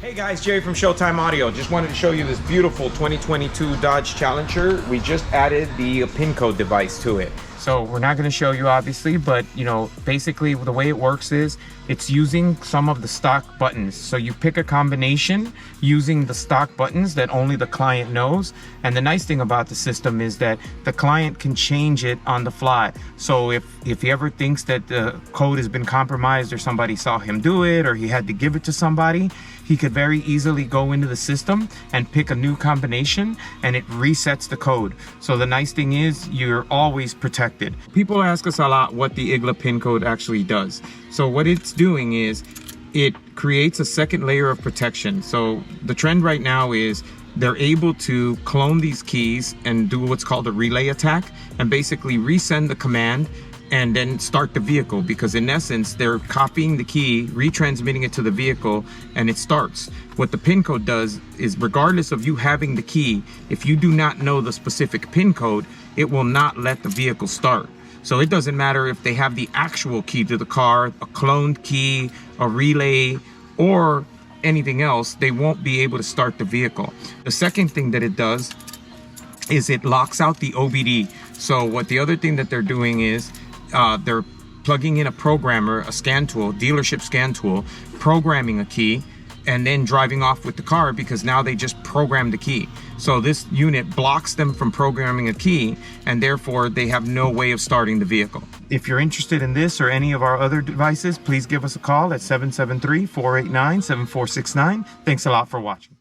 Hey guys, Jerry from Showtime Audio. Just wanted to show you this beautiful 2022 Dodge Challenger. We just added the pin code device to it. So we're not going to show you obviously, but you know, basically the way it works is it's using some of the stock buttons. So you pick a combination using the stock buttons that only the client knows. And the nice thing about the system is that the client can change it on the fly. So if he ever thinks that the code has been compromised or somebody saw him do it or he had to give it to somebody, he could very easily go into the system and pick a new combination and it resets the code. So the nice thing is you're always protected. People ask us a lot what the IGLA pin code actually does. So what it's doing is it creates a second layer of protection. So the trend right now is they're able to clone these keys and do what's called a relay attack and basically resend the command and then start the vehicle, because in essence they're copying the key, retransmitting it to the vehicle, and it starts. What the pin code does is, regardless of you having the key, if you do not know the specific pin code, it will not let the vehicle start. So it doesn't matter if they have the actual key to the car, a cloned key, a relay, or anything else, they won't be able to start the vehicle. The second thing that it does is it locks out the OBD. So what the other thing that they're doing is they're plugging in a programmer, a scan tool, dealership scan tool, programming a key, and then driving off with the car, because now they just programmed the key. So this unit blocks them from programming a key, and therefore they have no way of starting the vehicle. If you're interested in this or any of our other devices, please give us a call at 773-489-7469. Thanks a lot for watching.